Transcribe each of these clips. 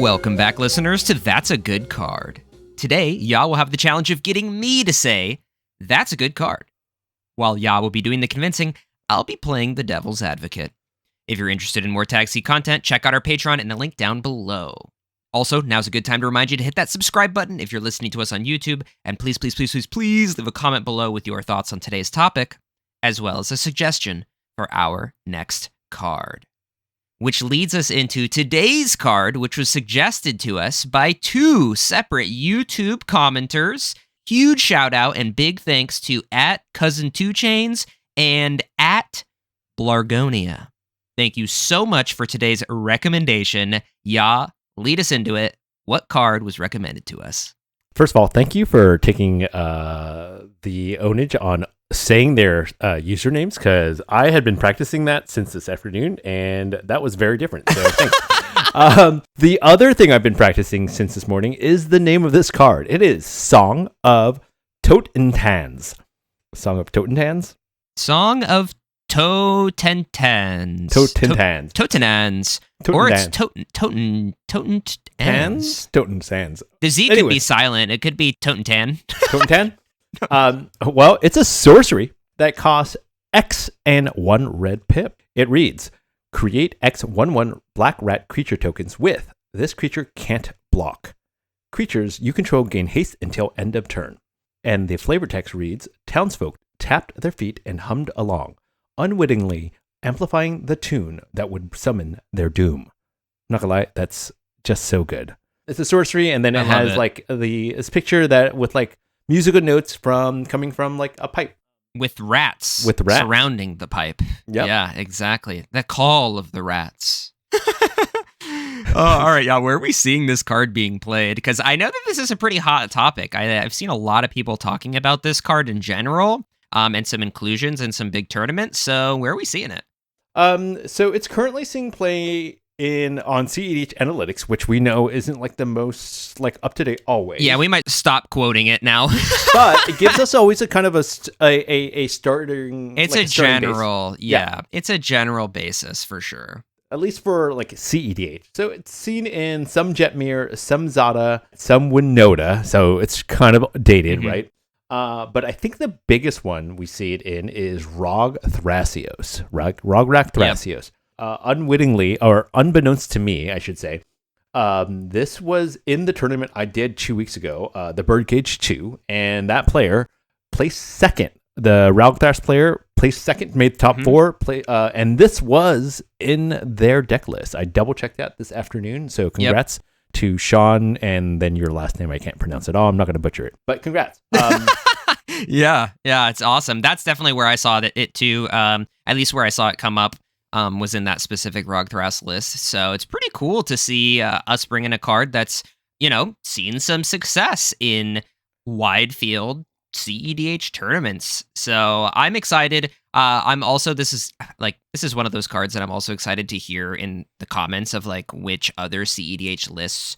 Welcome back, listeners, to That's a Good Card. Today, Ya will have the challenge of getting me to say, that's a good card. While Ya will be doing the convincing, I'll be playing the devil's advocate. If you're interested in more Tag C content, check out our Patreon in the link down below. Also, now's a good time to remind you to hit that subscribe button if you're listening to us on YouTube, and please leave a comment below with your thoughts on today's topic, as well as a suggestion for our next card. Which leads us into today's card, which was suggested to us by two separate YouTube commenters. Huge shout out and big thanks to @Cousin2Chains and @Blargonia. Thank you so much for today's recommendation. Ya, lead us into it. What card was recommended to us? First of all, thank you for taking the ownage on saying their usernames, because I had been practicing that since this afternoon, and that was very different. So thanks. The other thing I've been practicing since this morning is the name of this card. It is Song of Totentanz. Song of Totentanz? Song of Totentanz. Totentanz. Totentanz. Or it's Totentanz. Totentanz. The Z could be silent. It could be Totentan. Totentan? Well, it's a sorcery that costs X and 1 red pip. It reads, create X 1/1 black rat creature tokens with this creature can't block. Creatures you control gain haste until end of turn. And the flavor text reads, townsfolk tapped their feet and hummed along, unwittingly amplifying the tune that would summon their doom. Not gonna lie, that's just so good. It's a sorcery, and then it has like this picture that with like musical notes coming from like a pipe. With rats surrounding the pipe. Yep. Yeah, exactly. The call of the rats. All right, yeah. Where are we seeing this card being played? Because I know that this is a pretty hot topic. I've seen a lot of people talking about this card in general, and some inclusions in some big tournaments. So where are we seeing it? So it's currently seeing play on CEDH Analytics, which we know isn't like the most like up to date always. Yeah, we might stop quoting it now. But it gives us always a kind of a starting. It's like a general, yeah. It's a general basis for sure. At least for like CEDH. So it's seen in some Jetmir, some Zada, some Winota. So it's kind of dated, right? But I think the biggest one we see it in is Rog Thrasios. Rograk Thrasios. Yep. Unwittingly, or unbeknownst to me, I should say, this was in the tournament I did 2 weeks ago, the Birdcage 2, and that player placed second. The Rogthras player placed second, made the top four, and this was in their deck list. I double-checked that this afternoon, so congrats to Sean, and then your last name, I can't pronounce it all. I'm not going to butcher it, but congrats. Yeah, it's awesome. That's definitely where I saw it too, at least where I saw it come up. Was in that specific Rogthras list. So it's pretty cool to see us bring in a card that's, seen some success in wide field CEDH tournaments. So I'm excited. This is one of those cards that I'm also excited to hear in the comments of like which other CEDH lists,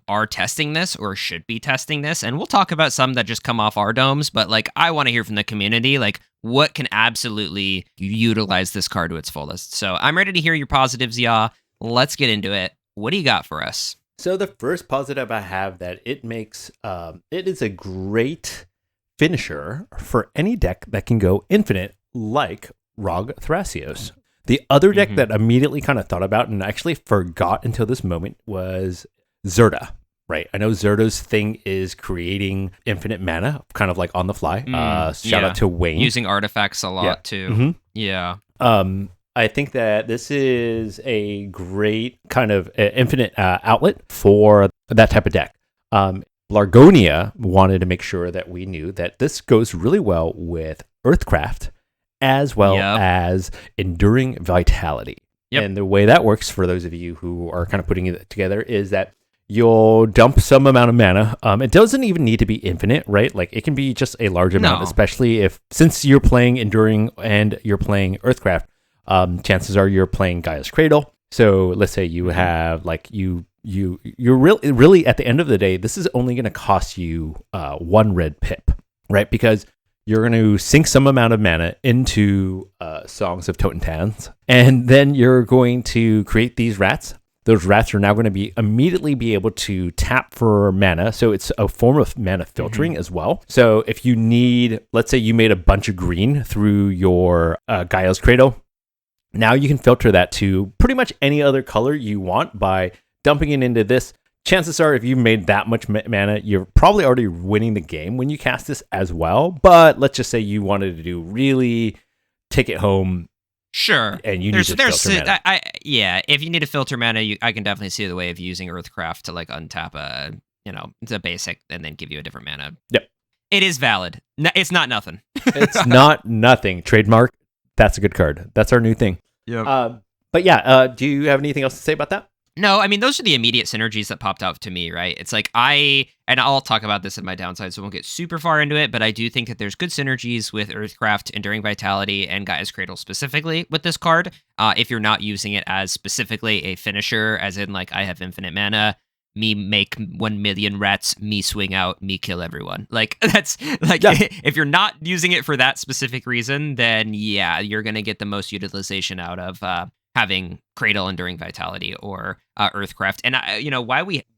are testing this or should be testing this. And we'll talk about some that just come off our domes, but like I want to hear from the community, like what can absolutely utilize this card to its fullest. So I'm ready to hear your positives, Ya. Let's get into it. What do you got for us? So the first positive I have that it makes, it is a great finisher for any deck that can go infinite like Rog Thrasios. The other deck that immediately kind of thought about and actually forgot until this moment was Zerda, right? I know Zerda's thing is creating infinite mana, kind of like on the fly. Shout out to Wayne. Using artifacts a lot too. Yeah. I think that this is a great kind of infinite outlet for that type of deck. Blargonia wanted to make sure that we knew that this goes really well with Earthcraft as well as Enduring Vitality. Yep. And the way that works for those of you who are kind of putting it together is that you'll dump some amount of mana. It doesn't even need to be infinite, right? Like it can be just a large amount, especially since you're playing Enduring and you're playing Earthcraft, chances are you're playing Gaia's Cradle. So let's say you have like you're really at the end of the day, this is only going to cost you 1 red pip, right? Because you're going to sink some amount of mana into Songs of Totentanz, and then you're going to create these rats. those rats are now going to be immediately be able to tap for mana. So it's a form of mana filtering as well. So if you need, let's say you made a bunch of green through your Gaia's Cradle, now you can filter that to pretty much any other color you want by dumping it into this. Chances are, if you made that much mana, you're probably already winning the game when you cast this as well. But let's just say you wanted to do really take it home. Sure. And you need to filter mana. If you need to filter mana, I can definitely see the way of using Earthcraft to like untap it's a basic and then give you a different mana. Yep. It is valid. It's not nothing. It's not nothing. Trademark. That's a good card. That's our new thing. Yep. But yeah, do you have anything else to say about that? No, I mean, those are the immediate synergies that popped out to me, right? It's like and I'll talk about this in my downside, so I won't get super far into it, but I do think that there's good synergies with Earthcraft, Enduring Vitality, and Gaia's Cradle specifically with this card. If you're not using it as specifically a finisher, as in like, I have infinite mana, me make 1 million rats, me swing out, me kill everyone. Like, that's like, if you're not using it for that specific reason, then yeah, you're going to get the most utilization out of having Cradle, Enduring Vitality, or Earthcraft. And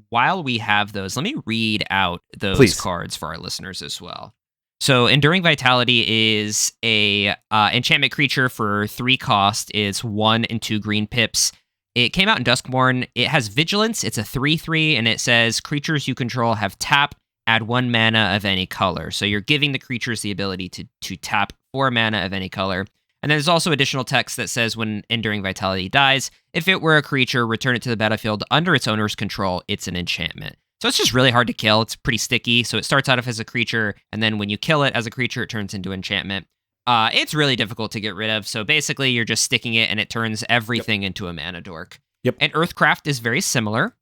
while we have those, let me read out those cards for our listeners as well. So Enduring Vitality is a enchantment creature for 3 cost. It's 1 and 2 green pips. It came out in Duskmourn. It has Vigilance. It's a 3/3, and it says creatures you control have tap, add 1 mana of any color. So you're giving the creatures the ability to tap 4 mana of any color. And there's also additional text that says when Enduring Vitality dies, if it were a creature, return it to the battlefield under its owner's control. It's an enchantment. So it's just really hard to kill. It's pretty sticky. So it starts out as a creature, and then when you kill it as a creature, it turns into enchantment. It's really difficult to get rid of. So basically, you're just sticking it, and it turns everything into a mana dork. Yep. And Earthcraft is very similar.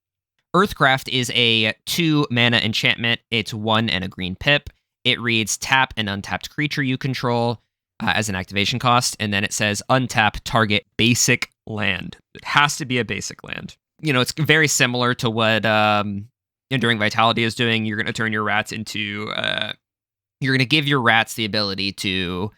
Earthcraft is a 2 mana enchantment. It's 1 and a green pip. It reads tap an untapped creature you control as an activation cost, and then it says untap target basic land. It has to be a basic land. It's very similar to what Enduring Vitality is doing. You're going to turn your rats into... you're going to give your rats the ability to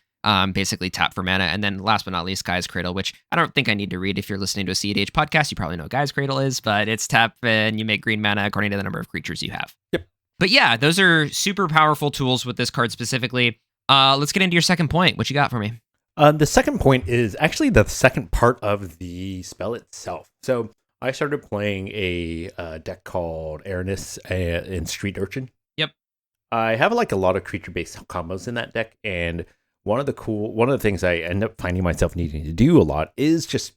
basically tap for mana. And then last but not least, Gaia's Cradle, which I don't think I need to read. If you're listening to a CEDH podcast, you probably know what Gaia's Cradle is, but it's tap and you make green mana according to the number of creatures you have. Yep. But yeah, those are super powerful tools with this card specifically. Let's get into your second point. What you got for me? The second point is actually the second part of the spell itself. So I started playing a deck called Airness in Street Urchin. Yep. I have like a lot of creature-based combos in that deck, and one of the things I end up finding myself needing to do a lot is just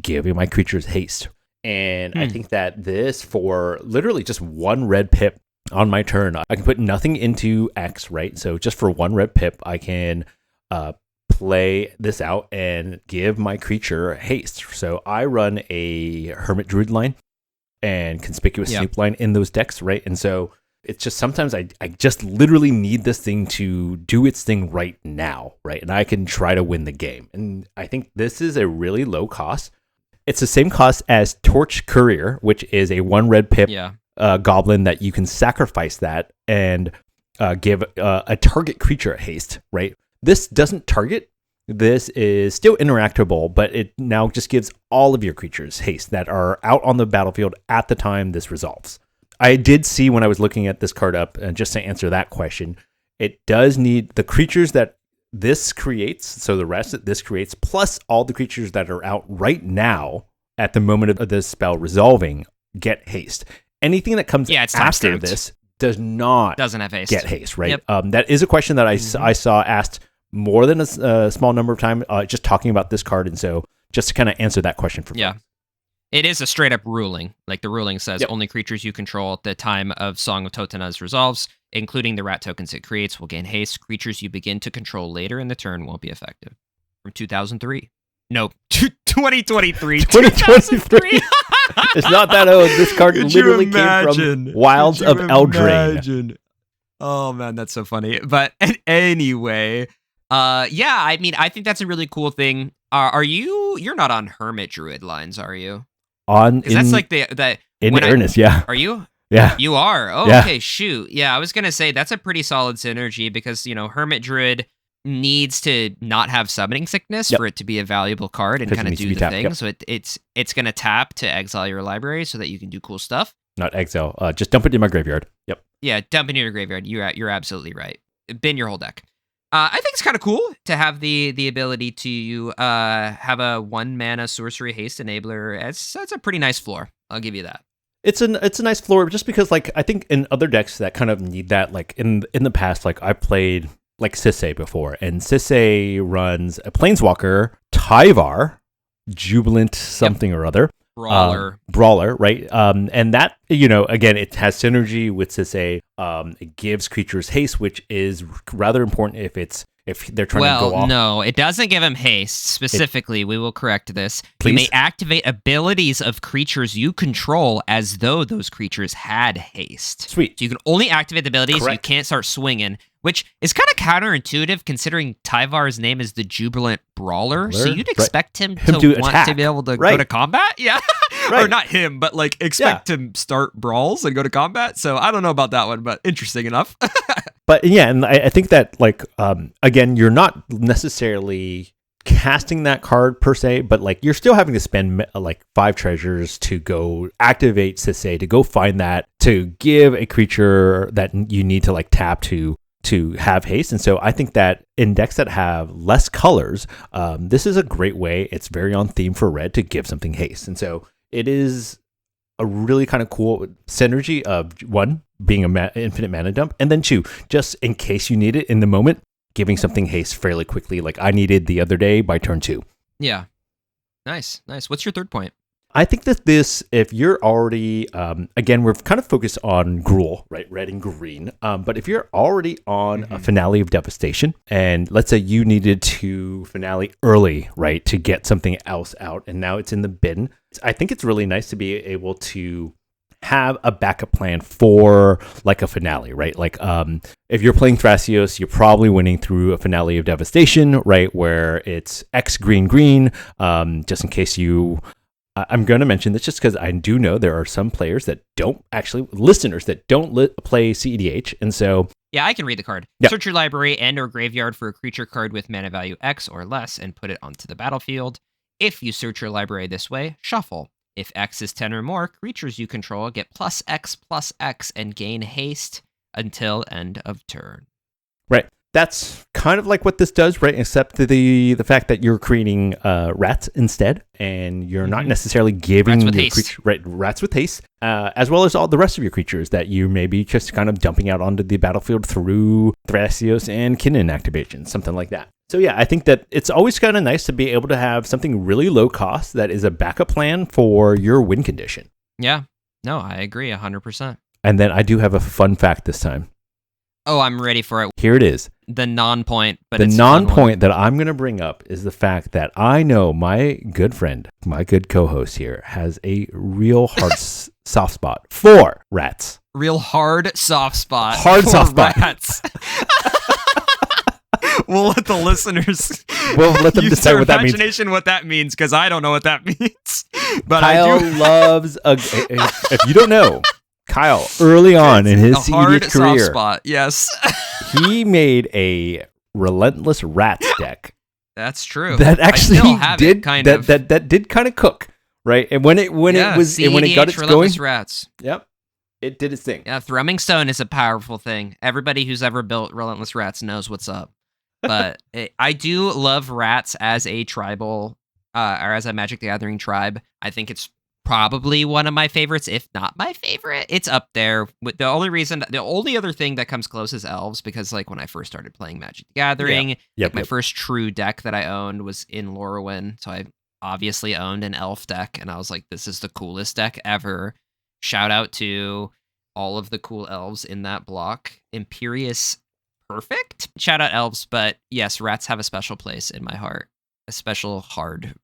giving my creatures haste. And I think that this, for literally just 1 red pip on my turn, I can put nothing into X, right? So just for 1 red pip, I can play this out and give my creature haste. So I run a Hermit Druid line and Conspicuous Snoop line in those decks, right? And so it's just sometimes I just literally need this thing to do its thing right now, right? And I can try to win the game. And I think this is a really low cost. It's the same cost as Torch Courier, which is a 1 red pip goblin that you can sacrifice that and give a target creature haste, right? This doesn't target. This is still interactable, but it now just gives all of your creatures haste that are out on the battlefield at the time this resolves. I did see when I was looking at this card up, and just to answer that question, it does need the creatures that this creates, so the rest that this creates, plus all the creatures that are out right now at the moment of this spell resolving, get haste. Anything that comes after this doesn't have haste. Get haste, right? Yep. That is a question that I saw asked more than a small number of times, just talking about this card, and so just to kind of answer that question for folks. It is a straight up ruling. Like the ruling says, only creatures you control at the time of Song of Totentanz resolves, including the rat tokens it creates, will gain haste. Creatures you begin to control later in the turn won't be effective. From 2003. No, 2023. 2023. It's not that old. This card literally came from Wilds of Eldraine. Oh man, that's so funny. But anyway, I mean, I think that's a really cool thing. You're not on Hermit Druid lines, are you? That's like in earnest, yeah. Are you? Yeah. You are? Oh, yeah. Okay, shoot. Yeah, I was going to say that's a pretty solid synergy because, Hermit Druid, needs to not have summoning sickness Yep. for it to be a valuable card and 'Cause it kind of needs to do be the tapped, thing. yep. So it's going to tap to exile your library so that you can do cool stuff. Not exile. Just dump it in my graveyard. Yep. Yeah, dump into your graveyard. You're absolutely right. Bin your whole deck. I think it's kind of cool to have the ability to have a 1-mana sorcery haste enabler. That's a pretty nice floor. I'll give you that. It's a nice floor just because like I think in other decks that kind of need that, like in the past, like I played like Sisay before, and Sisay runs a Planeswalker, Tyvar, Jubilant something or other. Brawler, right? And that, again, it has synergy with Sisay. It gives creatures haste, which is rather important if they're trying to go off. No, it doesn't give him haste. Specifically, we will correct this. Please? You may activate abilities of creatures you control as though those creatures had haste. Sweet. So you can only activate the abilities. Correct. You can't start swinging, which is kind of counterintuitive considering Tyvar's name is the Jubilant Brawler. So you'd expect him to want attack. to be able to go to combat? Yeah. Right. Or not him, but like expect to start brawls and go to combat. So I don't know about that one, but interesting enough. But yeah, and I think that like again, you're not necessarily casting that card per se, but like you're still having to spend like 5 treasures to go activate Sisay, to go find that, to give a creature that you need to like tap to have haste. And so I think that in decks that have less colors, this is a great way. It's very on theme for red to give something haste. And so it is a really kind of cool synergy of 1, being an infinite mana dump, and then 2, just in case you need it in the moment, giving something haste fairly quickly, like I needed the other day by turn 2. Yeah. Nice. What's your third point? I think that this, if you're already, again, we're kind of focused on Gruul, right? Red and green. But if you're already on a Finale of Devastation, and let's say you needed to finale early, right, to get something else out, and now it's in the bin, I think it's really nice to be able to have a backup plan for like a finale, right? Like if you're playing Thrasios, you're probably winning through a Finale of Devastation, right? Where it's X green, just in case you... I'm going to mention this just because I do know there are some players that don't actually, listeners that don't play CEDH. And so... Yeah, I can read the card. Yep. Search your library and or graveyard for a creature card with mana value X or less and put it onto the battlefield. If you search your library this way, shuffle. If X is 10 or more, creatures you control get +X and gain haste until end of turn. Right. That's kind of like what this does, right? Except the fact that you're creating rats instead, and you're not necessarily giving rats with your haste. Rats with haste, as well as all the rest of your creatures that you may be just kind of dumping out onto the battlefield through Thrasios and Kinnan activation, something like that. So yeah, I think that it's always kind of nice to be able to have something really low cost that is a backup plan for your win condition. Yeah. No, I agree 100%. And then I do have a fun fact this time. Oh, I'm ready for it. Here it is. The non-point, but the it's non-point that I'm going to bring up is the fact that I know my good friend, my good co-host here, has a real hard soft spot for rats. Real hard soft spot. Hard for soft spot. Rats. We'll let the listeners. We'll let them decide what that means. Imagination what that means, because I don't know what that means. But Kyle I do. loves. If you don't know, Kyle early on in his hard CEDH soft career, spot. Yes. he made a relentless rats deck. That's true. That actually I still have did it, kind of. that did kind of cook, right? And when it was CEDH, when it got its going, Relentless Rats. yep, it did its thing. Yeah, Thrumming Stone is a powerful thing. Everybody who's ever built Relentless Rats knows what's up. But I do love rats as a tribal, or as a Magic the Gathering tribe. I think it's probably one of my favorites, if not my favorite. It's up there. The only other thing that comes close is elves, because like when I first started playing Magic the Gathering, my first true deck that I owned was in Lorwyn, so I obviously owned an elf deck, and I was like, this is the coolest deck ever. Shout out to all of the cool elves in that block. Imperious Perfect. Shout out elves, but yes, rats have a special place in my heart. A special hard.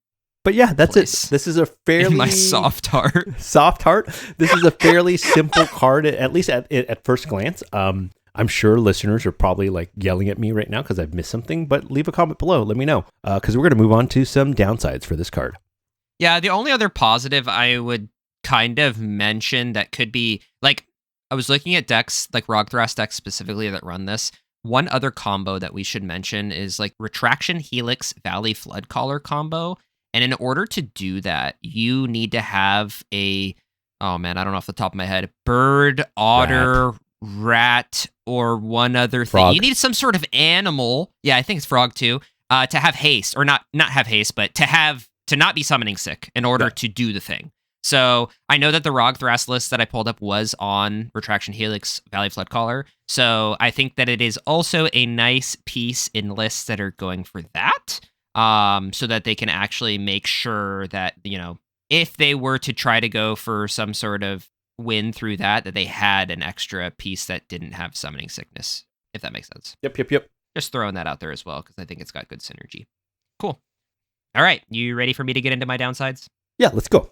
But yeah, that's place. it. This is a fairly... In my soft heart. Soft heart. This is a fairly simple card, at least at first glance. I'm sure listeners are probably like yelling at me right now because I've missed something, but leave a comment below. Let me know, because we're going to move on to some downsides for this card. Yeah, the only other positive I would kind of mention that could be, like, I was looking at decks, like Rog Thras decks specifically that run this. one other combo that we should mention is like Retraction Helix Valley Flood Collar combo. And in order to do that, you need to have oh man, I don't know off the top of my head, bird, otter, rat, or one other thing. Frog. You need some sort of animal. Yeah, I think it's frog too. To have haste, or not have haste, but to not be summoning sick in order to do the thing. So I know that the Rog Thras list that I pulled up was on Retraction Helix Valley Flood Collar. So I think that it is also a nice piece in lists that are going for that. So that they can actually make sure that, if they were to try to go for some sort of win through that they had an extra piece that didn't have summoning sickness, if that makes sense. Yep. Just throwing that out there as well, because I think it's got good synergy. Cool. All right, you ready for me to get into my downsides? Yeah, let's go.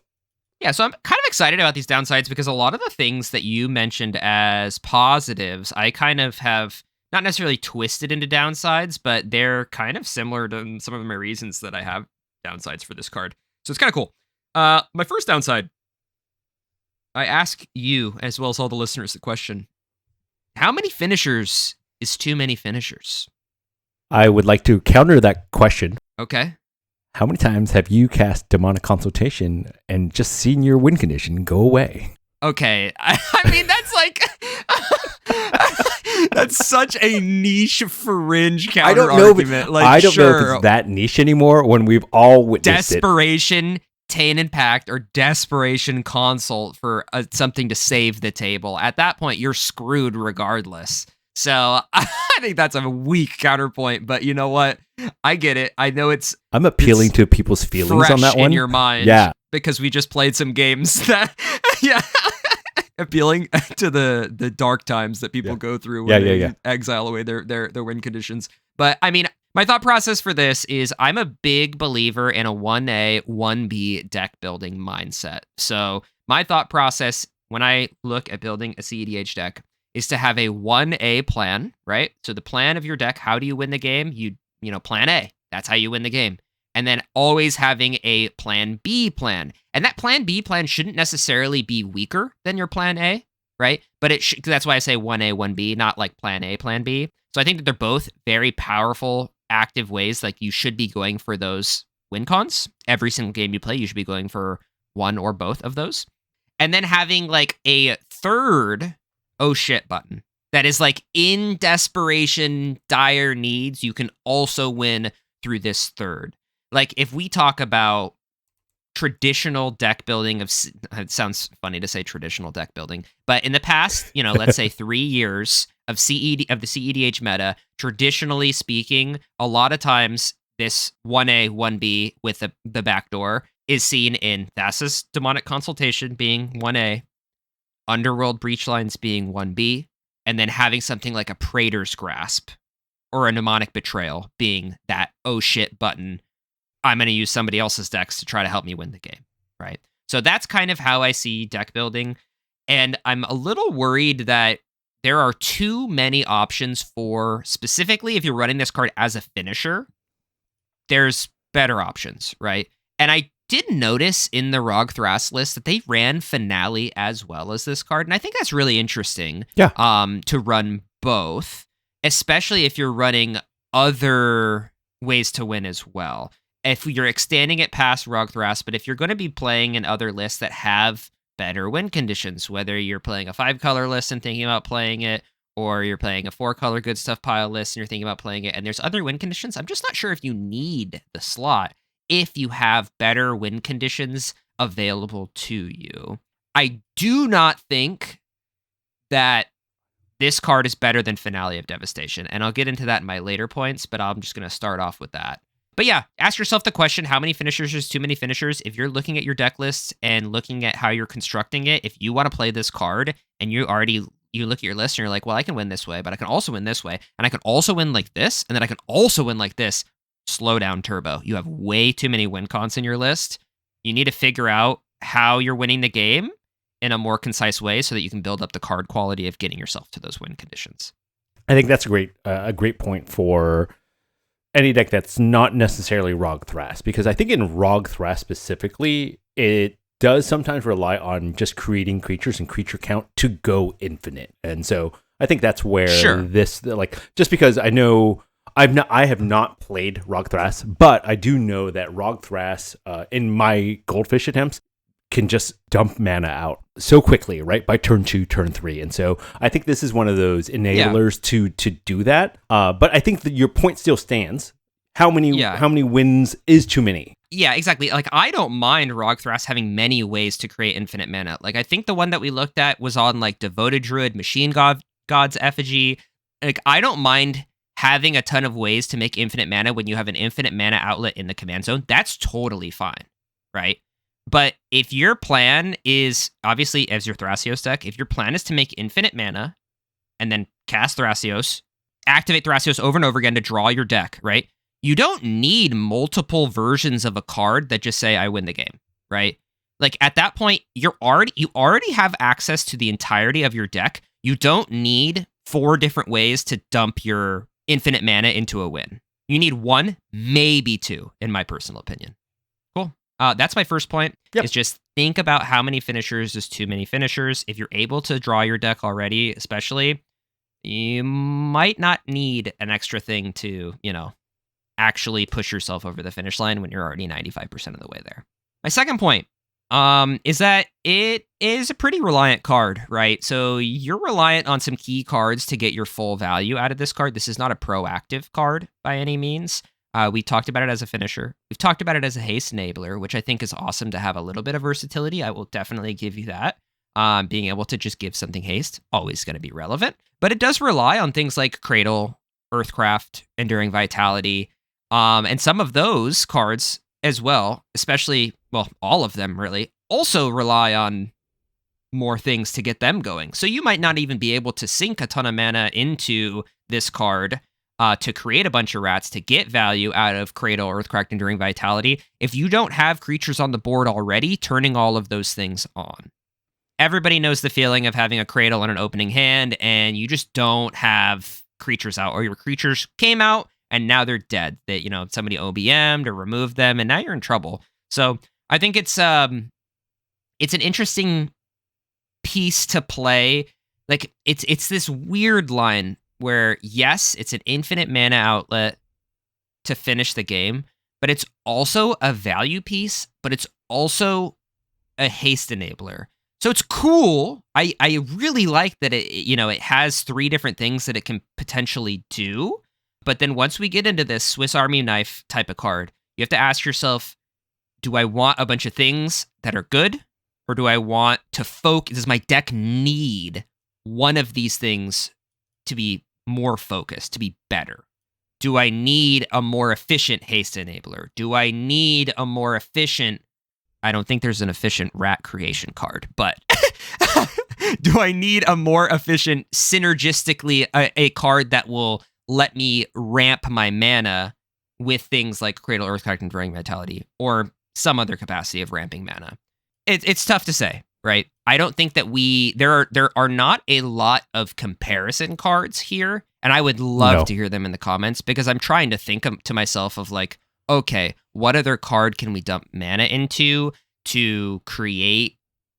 Yeah, so I'm kind of excited about these downsides because a lot of the things that you mentioned as positives, I kind of have not necessarily twisted into downsides, but they're kind of similar to some of my reasons that I have downsides for this card. So it's kind of cool. My first downside, I ask you, as well as all the listeners, the question, how many finishers is too many finishers? I would like to counter that question. Okay. How many times have you cast Demonic Consultation and just seen your win condition go away? Okay. I mean, that's like... that's such a niche fringe counter argument. I don't know if it's that niche anymore when we've all witnessed Desperation, Tain and Pact, or Desperation Consult for something to save the table. At that point, you're screwed regardless. So I think that's a weak counterpoint, but you know what? I get it. I know I'm appealing to people's feelings on that one. In your mind. Yeah. Because we just played some games that, appealing to the dark times that people go through when they exile away their win conditions. But I mean, my thought process for this is I'm a big believer in a 1A, 1B deck building mindset. So my thought process when I look at building a CEDH deck is to have a 1A plan, right? So the plan of your deck, how do you win the game? You plan A. That's how you win the game. And then always having a plan B plan. And that plan B plan shouldn't necessarily be weaker than your plan A, right? But that's why I say 1A, 1B, not like plan A, plan B. So I think that they're both very powerful, active ways. Like you should be going for those win cons. Every single game you play, you should be going for one or both of those. And then having like a third oh shit button that is like in desperation, dire needs, you can also win through this third. Like if we talk about traditional deck building it sounds funny to say traditional deck building, but in the past, let's say 3 years of the CEDH meta, traditionally speaking, a lot of times this 1A, 1B with the backdoor is seen in Thassa's Demonic Consultation being 1A, Underworld Breachlines being 1B, and then having something like a Praetor's Grasp or a Mnemonic Betrayal being that oh shit button. I'm going to use somebody else's decks to try to help me win the game, right? So that's kind of how I see deck building. And I'm a little worried that there are too many options for, specifically if you're running this card as a finisher, there's better options, right? And I did notice in the Rog Thras list that they ran Finale as well as this card. And I think that's really interesting to run both, especially if you're running other ways to win as well. If you're extending it past Rog Thras, but if you're going to be playing in other lists that have better win conditions, whether you're playing a 5-color list and thinking about playing it, or you're playing a 4-color good stuff pile list and you're thinking about playing it, and there's other win conditions, I'm just not sure if you need the slot if you have better win conditions available to you. I do not think that this card is better than Finale of Devastation, and I'll get into that in my later points, but I'm just going to start off with that. But yeah, ask yourself the question, how many finishers is too many finishers? If you're looking at your deck lists and looking at how you're constructing it, if you want to play this card and you look at your list and you're like, well, I can win this way, but I can also win this way, and I can also win like this, and then I can also win like this, slow down, Turbo. You have way too many win cons in your list. You need to figure out how you're winning the game in a more concise way so that you can build up the card quality of getting yourself to those win conditions. I think that's a great point for any deck that's not necessarily Rog Thras, because I think in Rog Thras specifically, it does sometimes rely on just creating creatures and creature count to go infinite. And so I think that's where Sure. this, like, just because I know I have not played Rog Thras, but I do know that Rog Thras in my Goldfish attempts can just dump mana out so quickly, right? By turn 2, turn 3. And so I think this is one of those enablers to do that. But I think that your point still stands. How many wins is too many? Yeah, exactly. Like, I don't mind Rog Thras having many ways to create infinite mana. Like, I think the one that we looked at was on, like, Devoted Druid, Machine God's Effigy. Like, I don't mind having a ton of ways to make infinite mana when you have an infinite mana outlet in the command zone. That's totally fine, right? But if your plan is, obviously, as your Thrasios deck, if your plan is to make infinite mana and then cast Thrasios, activate Thrasios over and over again to draw your deck, right? You don't need multiple versions of a card that just say, I win the game, right? Like, at that point, you already have access to the entirety of your deck. You don't need 4 different ways to dump your infinite mana into a win. You need 1, maybe 2, in my personal opinion. Cool. That's my first point, is just think about how many finishers is too many finishers. If you're able to draw your deck already, especially, you might not need an extra thing to, actually push yourself over the finish line when you're already 95% of the way there. My second point is that it is a pretty reliant card, right? So you're reliant on some key cards to get your full value out of this card. This is not a proactive card by any means. We talked about it as a finisher. We've talked about it as a haste enabler, which I think is awesome to have a little bit of versatility. I will definitely give you that. Being able to just give something haste, always going to be relevant. But it does rely on things like Cradle, Earthcraft, Enduring Vitality, and some of those cards as well, especially, well, all of them really, also rely on more things to get them going. So you might not even be able to sink a ton of mana into this card to create a bunch of rats to get value out of Cradle, Earthcraft, Enduring Vitality if you don't have creatures on the board already turning all of those things on. Everybody knows the feeling of having a Cradle and an opening hand, and you just don't have creatures out, or your creatures came out, and now they're dead. That somebody OBM'd or removed them, and now you're in trouble. So I think it's an interesting piece to play. Like, it's this weird line where, yes, it's an infinite mana outlet to finish the game, but it's also a value piece, but it's also a haste enabler. So it's cool. I really like that it has 3 different things that it can potentially do. But then once we get into this Swiss Army knife type of card, you have to ask yourself, do I want a bunch of things that are good? Or do I want to focus? Does my deck need one of these things to be more focused, to be better? Do I need a more efficient haste enabler? Do I need a more efficient... I don't think there's an efficient rat creation card, but do I need a more efficient, synergistically, a card that will let me ramp my mana with things like Cradle, Earthcraft, and Enduring Vitality, or some other capacity of ramping mana? It's tough to say, right? I don't think that there are not a lot of comparison cards here, and I would love to hear them in the comments, because I'm trying to think to myself of like, okay, what other card can we dump mana into to create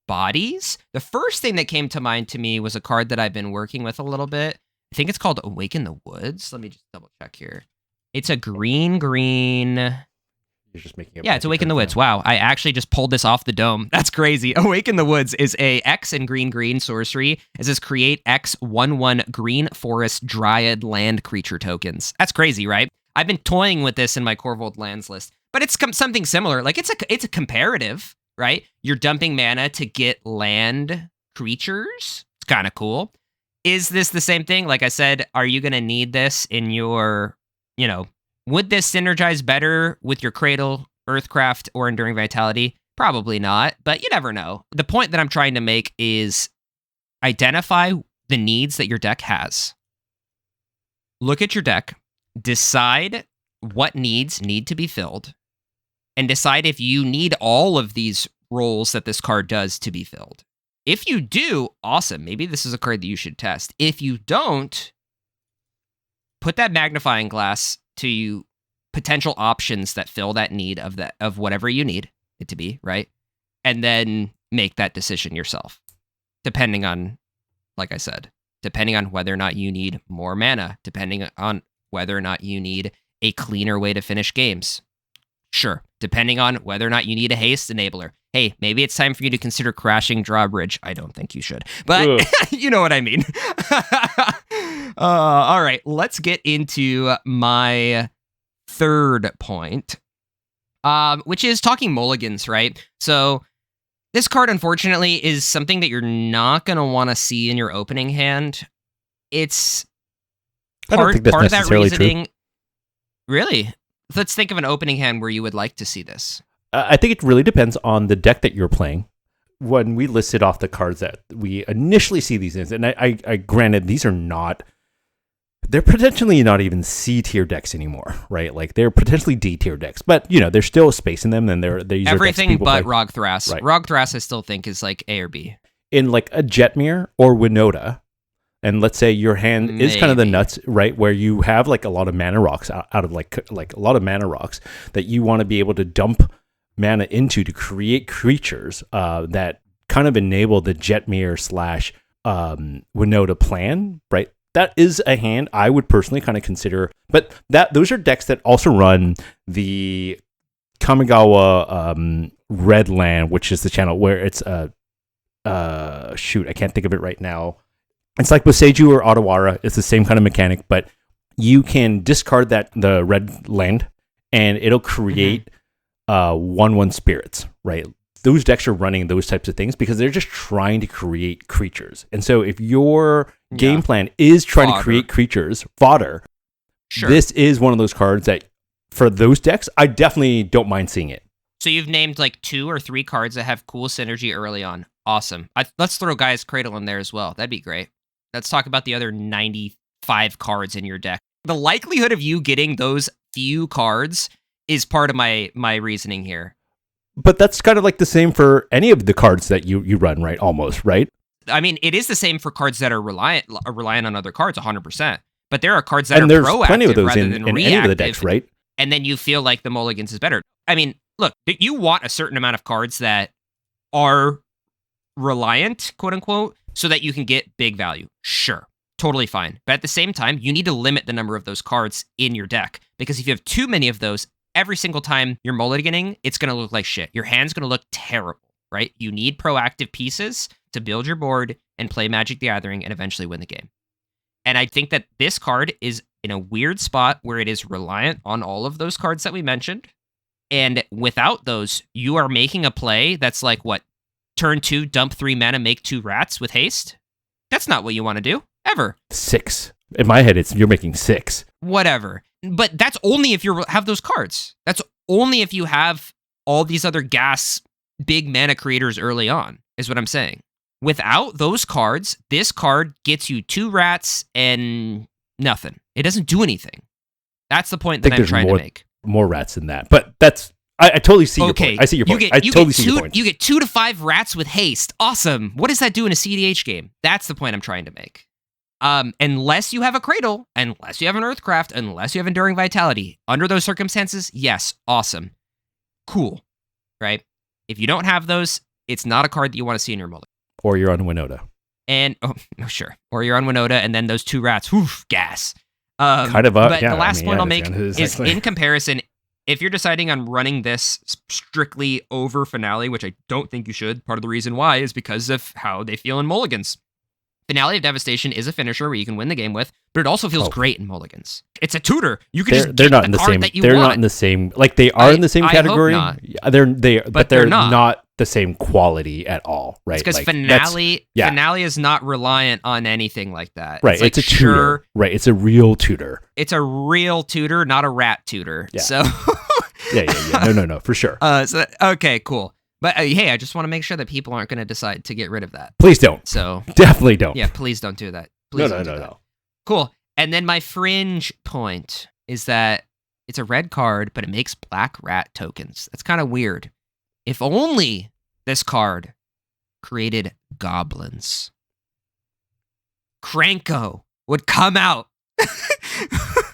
bodies? The first thing that came to mind to me was a card that I've been working with a little bit. I think it's called Awaken the Woods. Let me just double check here. It's a green. You're just making it. Yeah, it's Awaken the Woods. Wow, I actually just pulled this off the dome. That's crazy. Awaken the Woods is a X and green sorcery. It says create X 1/1 green forest dryad land creature tokens. That's crazy, right? I've been toying with this in my Corvold lands list, but it's something similar. Like, it's a comparative, right? You're dumping mana to get land creatures. It's kind of cool. Is this the same thing? Like I said, are you going to need this in your, would this synergize better with your Cradle, Earthcraft, or Enduring Vitality? Probably not, but you never know. The point that I'm trying to make is identify the needs that your deck has. Look at your deck, decide what needs need to be filled, and decide if you need all of these roles that this card does to be filled. If you do, awesome. Maybe this is a card that you should test. If you don't, put that magnifying glass to potential options that fill that need of whatever you need it to be, right? And then make that decision yourself, depending on, like I said, depending on whether or not you need more mana, depending on whether or not you need a cleaner way to finish games. Sure, depending on whether or not you need a haste enabler. Hey, maybe it's time for you to consider crashing Drawbridge. I don't think you should, but you know what I mean. All right, let's get into my third point, which is talking mulligans, right? So this card, unfortunately, is something that you're not going to want to see in your opening hand. It's part of that reasoning. True. Really? Let's think of an opening hand where you would like to see this. I think it really depends on the deck that you're playing. When we listed off the cards that we initially see these in, and I granted, these are not, they're potentially not even C tier decks anymore, right? Like they're potentially D tier decks, but you know, there's still a space in them, and they're everything but Rog Thras. Right. Rog Thras, I still think is like A or B. In like a Jetmir or Winota, and let's say your hand is kind of the nuts, right? Where you have like a lot of mana rocks out of like a lot of mana rocks that you want to be able to dump mana into to create creatures that kind of enable the Jetmir / Winota plan, right? That is a hand I would personally kind of consider, but those are decks that also run the Kamigawa Red Land, which is the channel where it's shoot, I can't think of it right now. It's like Boseiju or Otawara. It's the same kind of mechanic, but you can discard the red land, and it'll create 1/1 spirits, right? Those decks are running those types of things because they're just trying to create creatures. And so if your game plan is trying to create creatures, fodder, this is one of those cards that, for those decks, I definitely don't mind seeing it. So you've named like 2 or 3 cards that have cool synergy early on. Awesome. Let's throw Gaia's Cradle in there as well. That'd be great. Let's talk about the other 95 cards in your deck. The likelihood of you getting those few cards is part of my reasoning here. But that's kind of like the same for any of the cards that you run, right? Almost, right? I mean, it is the same for cards that are reliant on other cards, 100%. But there are cards that are there's proactive plenty of those rather in than reactive. Any of the decks, right? And then you feel like the mulligans is better. I mean, look, you want a certain amount of cards that are reliant, quote unquote, so that you can get big value. Sure, totally fine. But at the same time, you need to limit the number of those cards in your deck, because if you have too many of those, every single time you're mulliganing, it's going to look like shit. Your hand's going to look terrible, right? You need proactive pieces to build your board and play Magic the Gathering and eventually win the game. And I think that this card is in a weird spot where it is reliant on all of those cards that we mentioned. And without those, you are making a play that's like, what, turn 2, dump 3 mana, make 2 rats with haste? That's not what you want to do, ever. 6. In my head, you're making 6. Whatever. But that's only if you have those cards. That's only if you have all these other big mana creators early on, is what I'm saying. Without those cards, this card gets you 2 rats and nothing. It doesn't do anything. That's the point that I'm trying to make. More rats than that. But that's... I totally see your point. I see your point. I totally see your point. You get 2 to 5 rats with haste. Awesome. What does that do in a CEDH game? That's the point I'm trying to make. Unless you have a Cradle, unless you have an Earthcraft, unless you have Enduring Vitality, under those circumstances, yes, awesome. Cool. Right? If you don't have those, it's not a card that you want to see in your mulligan. Or you're on Winota. Sure. Or you're on Winota, and then those 2 rats, gas. But the last point I'll make is, in comparison, if you're deciding on running this strictly over Finale, which I don't think you should, part of the reason why is because of how they feel in mulligans. Finale of Devastation is a finisher where you can win the game with, but it also feels great in mulligans. It's a tutor. You can they're not in the same. They're not in the same. Like they are in the same category. I hope not. They're not the same quality at all, right? It's because Finale is not reliant on anything like that. Right. It's a tutor. Right. It's a real tutor. It's a real tutor, not a rat tutor. Yeah. So. Yeah. No, for sure. Okay, cool. But hey, I just want to make sure that people aren't going to decide to get rid of that. Please don't. So definitely don't. Yeah, please don't do that. No. Cool. And then my fringe point is that it's a red card, but it makes black rat tokens. That's kind of weird. If only this card created goblins, Krenko would come out.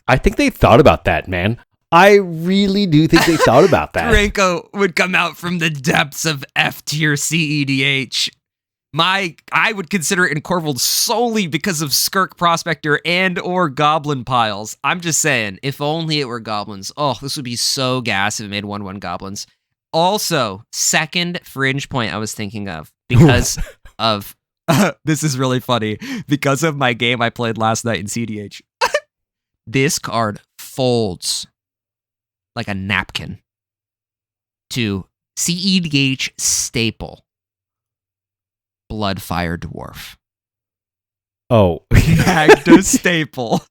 I think they thought about that, man. I really do think they thought about that. Krenko would come out from the depths of F tier CEDH. I would consider it in Corvold solely because of Skirk Prospector and or Goblin piles. I'm just saying, if only it were goblins. Oh, this would be so gas if it made 1/1 goblins. Also, second fringe point I was thinking of because of this is really funny because of my game I played last night in CEDH. This card folds like a napkin to CEDH staple Bloodfire Dwarf. Oh. Magda staple.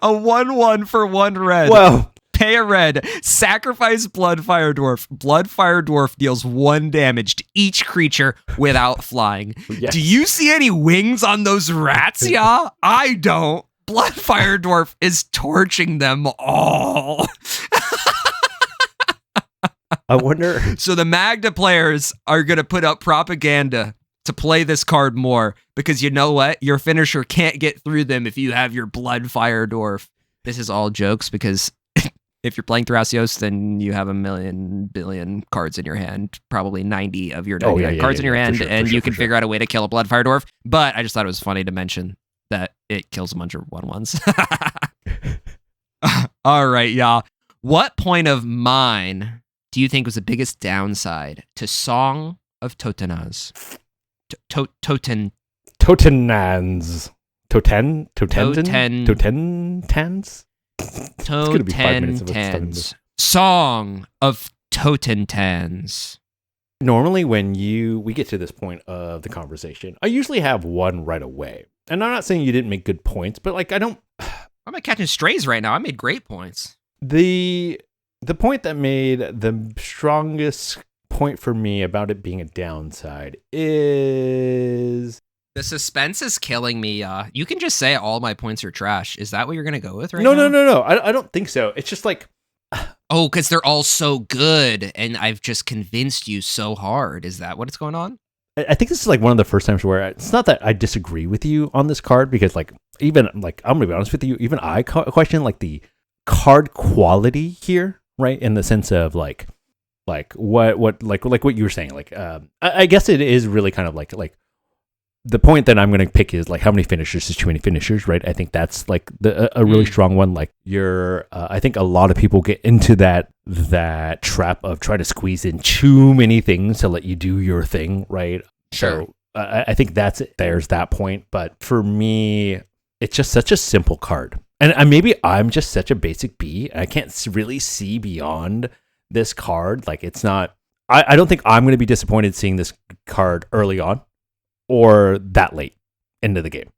A 1/1 for 1 red. Well, pay a red. Sacrifice Bloodfire Dwarf. Bloodfire Dwarf deals 1 damage to each creature without flying. Yes. Do you see any wings on those rats, y'all? I don't. Bloodfire Dwarf is torching them all. I wonder. So the Magda players are going to put up propaganda to play this card more because you know what? Your finisher can't get through them if you have your Bloodfire Dwarf. This is all jokes because if you're playing Thrasios, then you have a billion cards in your hand, probably 90 of your 99 cards in your hand, and you can figure out a way to kill a Bloodfire Dwarf. But I just thought it was funny to mention that it kills a bunch of 1/1s. All right, y'all. What point of mine do you think was the biggest downside to Song of Totentanz? Totentanz. Totentanz? Totentanz. Song of Totentanz. Normally when we get to this point of the conversation, I usually have one right away. And I'm not saying you didn't make good points, but like I'm not catching strays right now. I made great points. The point that made the strongest point for me about it being a downside is the suspense is killing me. You can just say all my points are trash. Is that what you're gonna go with right now? No. I don't think so. It's just like, oh, because they're all so good, and I've just convinced you so hard. Is that what's going on? I think this is like one of the first times where it's not that I disagree with you on this card, because like even like I'm gonna be honest with you, even I question like the card quality here, right? In the sense of like what you were saying, like I guess it is really kind of like the point that I'm going to pick is like how many finishers is too many finishers, right? I think that's like a really strong one. Like I think a lot of people get into that trap of trying to squeeze in too many things to let you do your thing, right? Sure. So I think there's that point. But for me, it's just such a simple card. And maybe I'm just such a basic B. I can't really see beyond this card. Like it's not, I don't think I'm going to be disappointed seeing this card early on or that late into the game.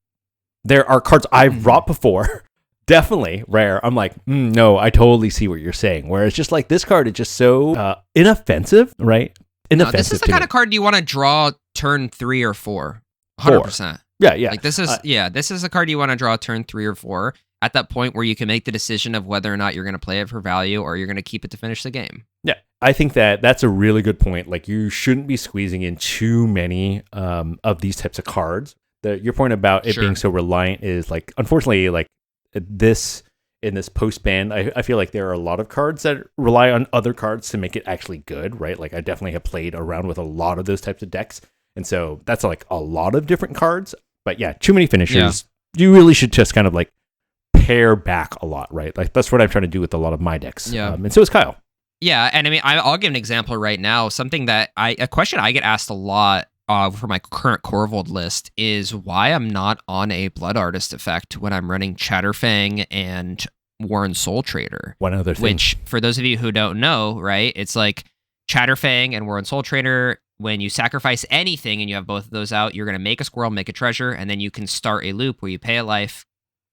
There are cards I've brought before, definitely rare. I'm like, no, I totally see what you're saying. Whereas just like this card is just so inoffensive, right? Inoffensive. This is the kind of card you want to draw turn 3 or 4. 100%. Yeah. Like this is a card you want to draw turn 3 or 4 at that point where you can make the decision of whether or not you're going to play it for value or you're going to keep it to finish the game. Yeah, I think that's a really good point. Like you shouldn't be squeezing in too many of these types of cards. Your point about it being so reliant is like, unfortunately, like in this post ban, I feel like there are a lot of cards that rely on other cards to make it actually good, right? Like I definitely have played around with a lot of those types of decks. And so that's like a lot of different cards. But yeah, too many finishers. Yeah. You really should just kind of like pare back a lot, right? Like that's what I'm trying to do with a lot of my decks. Yeah. And so is Kyle. Yeah, and I mean, I'll give an example right now. Something that a question I get asked a lot for my current Corvold list is why I'm not on a Blood Artist effect when I'm running Chatterfang and Warren Soul Trader. One other thing. Which, for those of you who don't know, right, it's like Chatterfang and Warren Soul Trader, when you sacrifice anything and you have both of those out, you're going to make a squirrel, make a treasure, and then you can start a loop where you pay a life,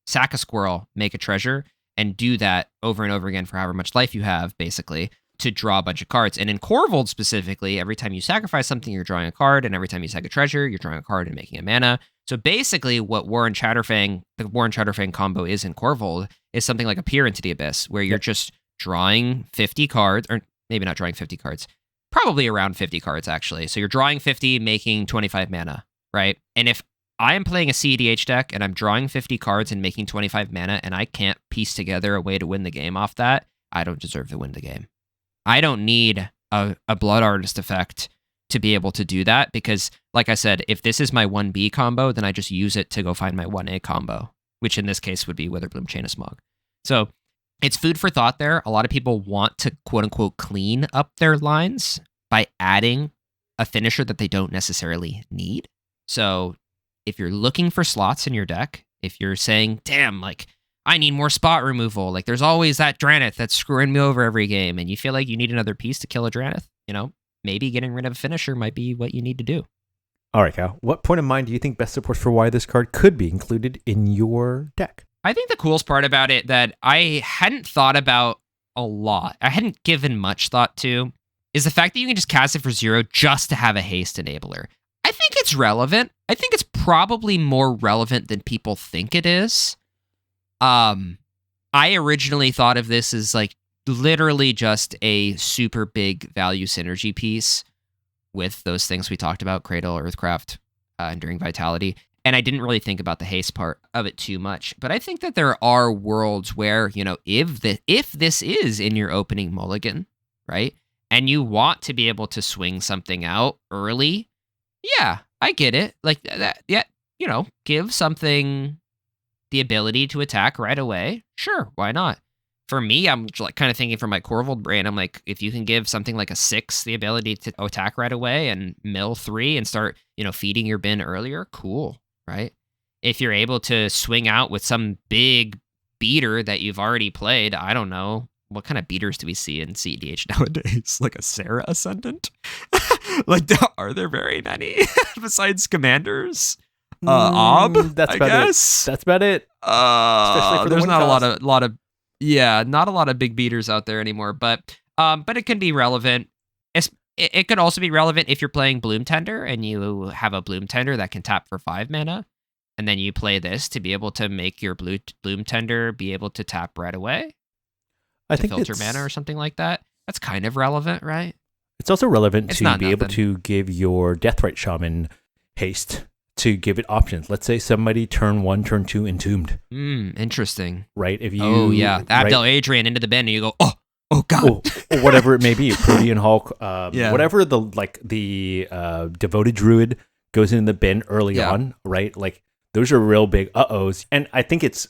sack a squirrel, make a treasure, and do that over and over again for however much life you have, basically, to draw a bunch of cards. And in Corvold specifically, every time you sacrifice something, you're drawing a card, and every time you sack a treasure, you're drawing a card and making a mana. So basically, what the Warren Chatterfang combo is in Corvold is something like a Peer into the Abyss, where you're just drawing 50 cards, or maybe not drawing 50 cards, probably around 50 cards, actually. So you're drawing 50, making 25 mana, right? And if I am playing a CEDH deck and I'm drawing 50 cards and making 25 mana and I can't piece together a way to win the game off that, I don't deserve to win the game. I don't need a Blood Artist effect to be able to do that, because like I said, if this is my 1B combo, then I just use it to go find my 1A combo, which in this case would be Witherbloom, Chain of Smog. So it's food for thought there. A lot of people want to quote unquote clean up their lines by adding a finisher that they don't necessarily need. So if you're looking for slots in your deck, if you're saying, damn, like I need more spot removal, like there's always that Dranith that's screwing me over every game, and you feel like you need another piece to kill a Dranith, maybe getting rid of a finisher might be what you need to do. All right, Cal. What point of mind do you think best supports for why this card could be included in your deck? I think the coolest part about it that I hadn't thought about a lot, I hadn't given much thought to, is the fact that you can just cast it for 0 just to have a haste enabler. I think it's relevant. I think it's probably more relevant than people think it is. I originally thought of this as like literally just a super big value synergy piece with those things we talked about, Cradle, Earthcraft, Enduring Vitality. And I didn't really think about the haste part of it too much. But I think that there are worlds where, if this is in your opening mulligan, right, and you want to be able to swing something out early, yeah, I get it. Like that, yeah, give something the ability to attack right away. Sure, why not? For me, I'm like kind of thinking from my Corvold brain, I'm like, if you can give something like a 6 the ability to attack right away and mill 3 and start, feeding your bin earlier, cool, right? If you're able to swing out with some big beater that you've already played, I don't know, what kind of beaters do we see in CEDH nowadays? Like a Sarah Ascendant? Like, are there very many besides Commanders? Ob, that's I about guess. It. That's about it. Especially for there's not a lot of not a lot of big beaters out there anymore, but it can be relevant. It could also be relevant if you're playing Bloom Tender and you have a Bloom Tender that can tap for 5 mana, and then you play this to be able to make your Bloom Tender be able to tap right away. I think filter mana or something like that. That's kind of relevant, right? It's also relevant to be able to give your Deathrite Shaman haste to give it options. Let's say somebody turn 1, turn 2 entombed. Interesting. Right? If you Abdel Adrian into the bin and you go, oh god. Or whatever it may be, Protean Hulk, whatever the devoted druid goes in the bin early on, right? Like those are real big uh-ohs. And I think it's,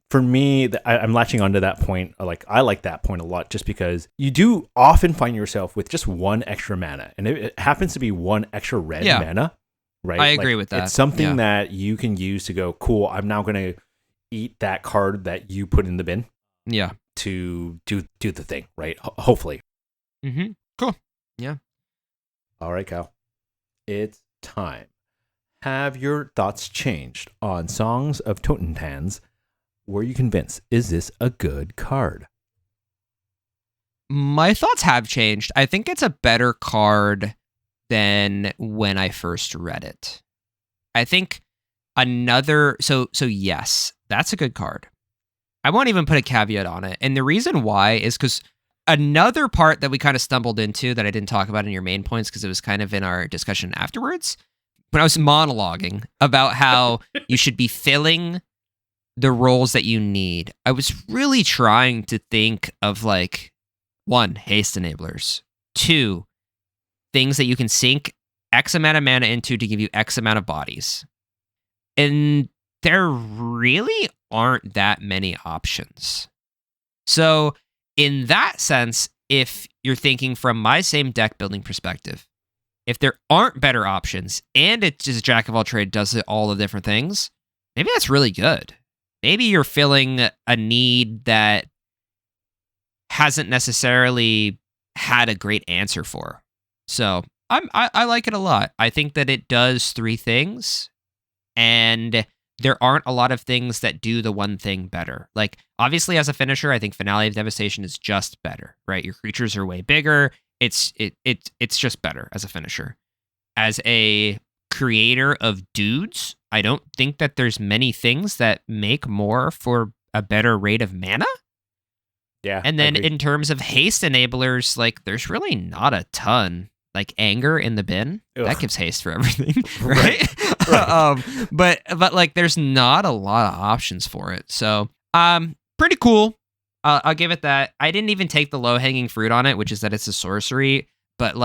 for me, I'm latching onto that point. Like I like that point a lot, just because you do often find yourself with just 1 extra mana, and it happens to be 1 extra red mana. Right? I agree with that. It's something that you can use to go, cool, I'm now going to eat that card that you put in the bin. Yeah. To do the thing, right? Hopefully. Mm-hmm. Cool. Yeah. All right, Kyle. It's time. Have your thoughts changed on Songs of Totentanz? Were you convinced? Is this a good card? My thoughts have changed. I think it's a better card than when I first read it. I think so yes, that's a good card. I won't even put a caveat on it. And the reason why is because another part that we kind of stumbled into that I didn't talk about in your main points, because it was kind of in our discussion afterwards, when I was monologuing about how you should be filling the roles that you need. I was really trying to think of 1, haste enablers, 2, things that you can sink X amount of mana into to give you X amount of bodies. And there really aren't that many options. So in that sense, if you're thinking from my same deck building perspective, if there aren't better options and it's just Jack of all trade does all the different things, maybe that's really good. Maybe you're filling a need that hasn't necessarily had a great answer for. So I like it a lot. I think that it does 3 things, and there aren't a lot of things that do the one thing better. Like, obviously, as a finisher, I think Finale of Devastation is just better, right? Your creatures are way bigger. It's just better as a finisher. As a creator of dudes, I don't think that there's many things that make more for a better rate of mana. Yeah. And then in terms of haste enablers, there's really not a ton. Like anger in the bin, that gives haste for everything, right? But there's not a lot of options for it. So, pretty cool. I'll give it that. I didn't even take the low hanging fruit on it, which is that it's a sorcery. But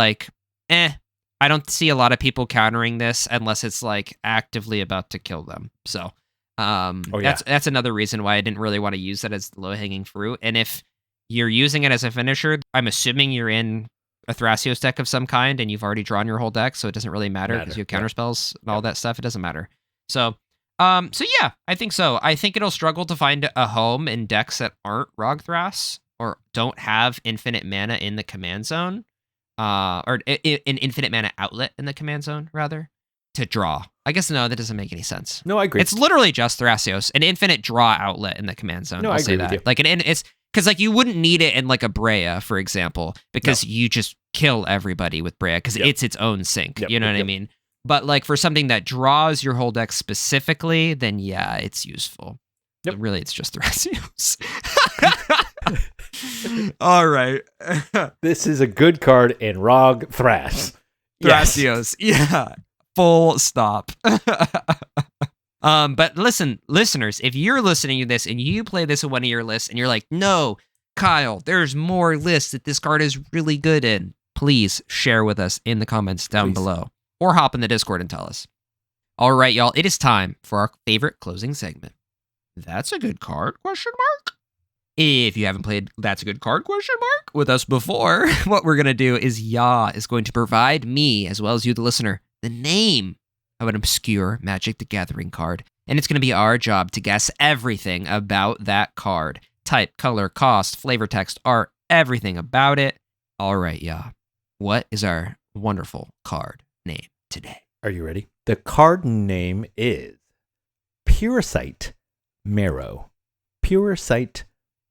I don't see a lot of people countering this unless it's like actively about to kill them. So that's another reason why I didn't really want to use that as low-hanging fruit. And if you're using it as a finisher, I'm assuming you're in a Thrasios deck of some kind and you've already drawn your whole deck, so it doesn't really matter because you have counter spells and all that stuff. It doesn't matter. So yeah, I think so. I think it'll struggle to find a home in decks that aren't Rog Thras or don't have infinite mana in the command zone, or an infinite mana outlet in the command zone, rather, to draw. I guess, no, that doesn't make any sense. No, I agree. It's literally just Thrasios, an infinite draw outlet in the command zone. No, I'll I say agree with that. you. Like, it's because like you wouldn't need it in like a Breya, for example, because you just kill everybody with Breya because it's its own sink. You know what I mean? But like for something that draws your whole deck specifically, then yeah, it's useful. Yep. But really, it's just Thrasios. All right. This is a good card in Rog Thras. Thrasios. Yeah. Full stop. But listen, listeners, if you're listening to this and you play this in one of your lists and you're like, no, Kyle, there's more lists that this card is really good in, please share with us in the comments down below. Or hop in the Discord and tell us. All right, y'all, it is time for our favorite closing segment. That's a good card, ? If you haven't played That's a Good Card, ? with us before, what we're going to do is Ya is going to provide me, as well as you, the listener, the name of an obscure Magic the Gathering card. And it's going to be our job to guess everything about that card. Type, color, cost, flavor text, art, everything about it. All right, Ya. What is our wonderful card name today? Are you ready? The card name is Puresight Marrow. Puresight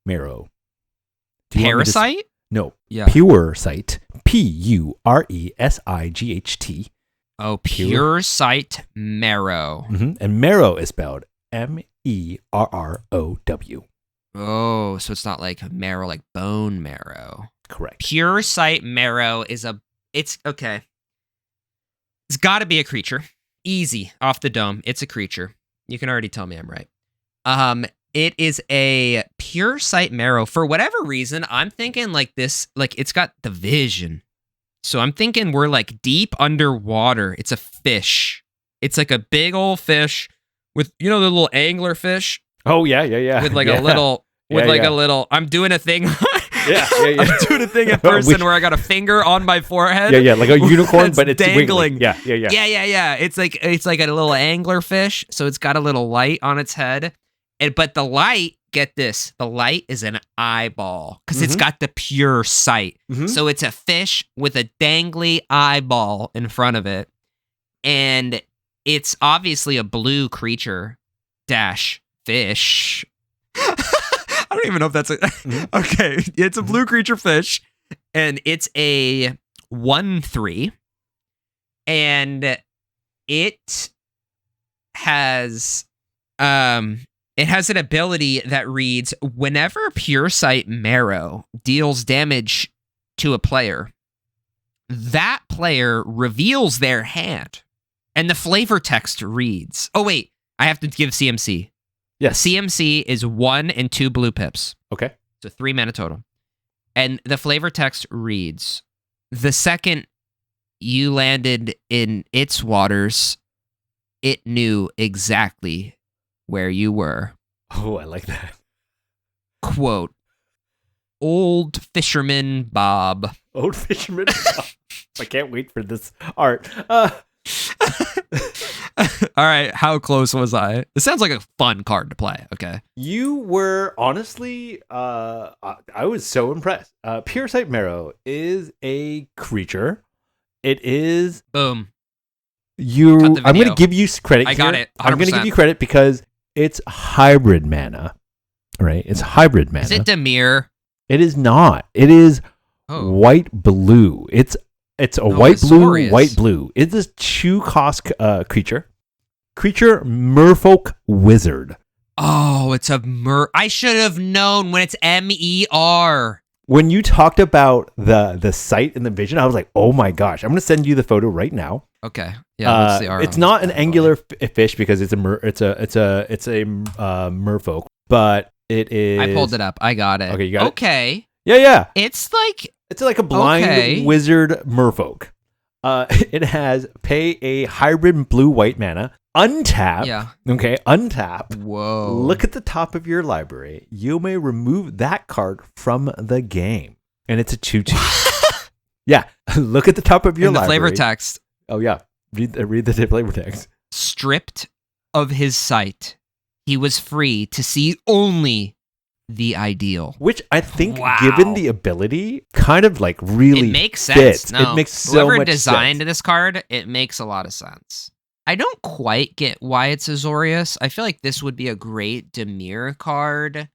Marrow. Parasite? No. Yeah. Puresight. P-U-R-E-S-I-G-H-T. Oh, Puresight Marrow. Mm-hmm. And Marrow is spelled M-E-R-R-O-W. Oh, so it's not like marrow, like bone marrow. Correct. Puresight Marrow is it's okay. It's got to be a creature. Easy, off the dome. It's a creature. You can already tell me I'm right. It is a Puresight Marrow. For whatever reason, I'm thinking like this, like it's got the vision. So I'm thinking we're like deep underwater. It's a fish. It's like a big old fish with, the little angler fish. Oh, yeah. With like a little, a little, I'm doing a thing. Yeah. I'm doing a thing in person where I got a finger on my forehead. Yeah, like a unicorn, but it's dangling. Wiggling. Yeah. It's like a little angler fish, so it's got a little light on its head. But the light, get this, the light is an eyeball because it's got the pure sight. So it's a fish with a dangly eyeball in front of it, and it's obviously a blue creature dash fish. I don't even know if that's okay. It's a blue creature fish, and it's a 1/3, and it has an ability that reads: whenever Puresight Marrow deals damage to a player, that player reveals their hand, and the flavor text reads. Oh wait, I have to give CMC. Yes. CMC is 1 and 2 blue pips. Okay. So 3 mana total. And the flavor text reads, the second you landed in its waters, it knew exactly where you were. Oh, I like that. Quote, Old Fisherman Bob. Old Fisherman Bob. I can't wait for this art. All right, how close was I? It sounds like a fun card to play. Okay. You were honestly, I was so impressed. Puresight Marrow is a creature. It is. Boom. I'm going to give you credit. I got it. 100%. I'm going to give you credit because it's hybrid mana. Right? It's hybrid mana. Is it Dimir? It is not. It is white blue. It's a white blue, white blue. It's a 2-cost creature. Creature Merfolk Wizard. Oh, it's a I should have known when it's MER. When you talked about the sight and the vision, I was like, oh my gosh. I'm going to send you the photo right now. Okay. Yeah, what's the art? It's not an angular fish because it's a merfolk, but it is. I pulled it up. I got it. Okay, you got it? Okay. Yeah. It's like a blind wizard merfolk. It has pay a hybrid blue-white mana, untap. Yeah. Okay, untap. Whoa. Look at the top of your library. You may remove that card from the game. And it's a 2/2. Yeah, look at the top of your And the library. flavor text. Oh, yeah. Read the flavor text. Stripped of his sight, he was free to see only the ideal. Which I think, Wow. given the ability, kind of like really It makes fits. sense. No, It makes so whoever much designed sense. this card, it makes a lot of sense. I don't quite get why it's Azorius. I feel like this would be a great Dimir card.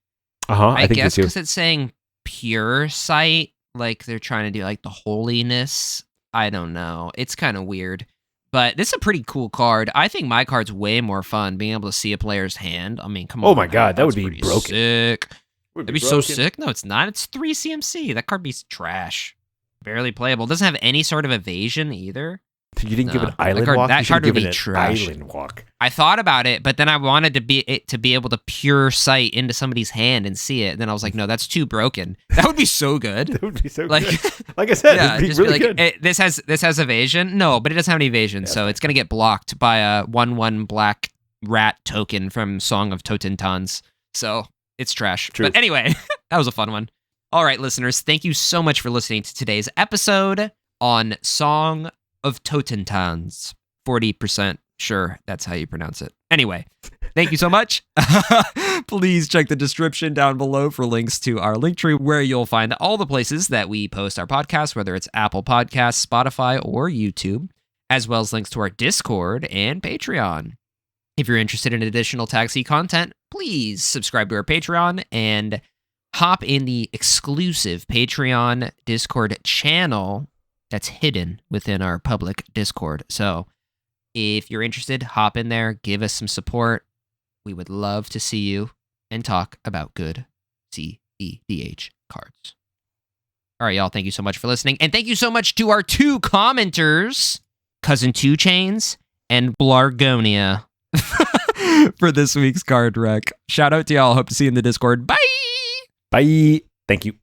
I think guess so too. because it's saying pure sight, like they're trying to do like the holiness. I don't know. It's kind of weird. But this is a pretty cool card. I think my card's way more fun, being able to see a player's hand. I mean, come on. Oh my God, that would that's be pretty broken. Sick. Would That'd be so sick. No, it's not. It's 3 CMC. That card be trash. Barely playable. Doesn't have any sort of evasion either. You didn't give No, an island card- walk? that You should have card would given be an trash. island walk. I thought about it, but then I wanted to be able to pure sight into somebody's hand and see it. And then I was like, no, that's too broken. That would be so good. That would be so Like, good. Like I said, yeah, it'd be just really be like, good. this has evasion. No, but it doesn't have any evasion, so it's gonna get blocked by a 1/1 black rat token from Song of Totentanz. So it's trash. True. But anyway, that was a fun one. All right, listeners, thank you so much for listening to today's episode on Song of Totentanz. 40% sure that's how you pronounce it. Anyway, thank you so much. Please check the description down below for links to our link tree, where you'll find all the places that we post our podcast, whether it's Apple Podcasts, Spotify, or YouTube, as well as links to our Discord and Patreon. If you're interested in additional Taxi content, please subscribe to our Patreon and hop in the exclusive Patreon Discord channel that's hidden within our public Discord. So if you're interested, hop in there, give us some support. We would love to see you and talk about good CEDH cards. All right, y'all, thank you so much for listening. And thank you so much to our 2 commenters, Cousin Two Chains and Blargonia, for this week's card rec. Shout out to y'all. Hope to see you in the Discord. Bye! Bye. Thank you.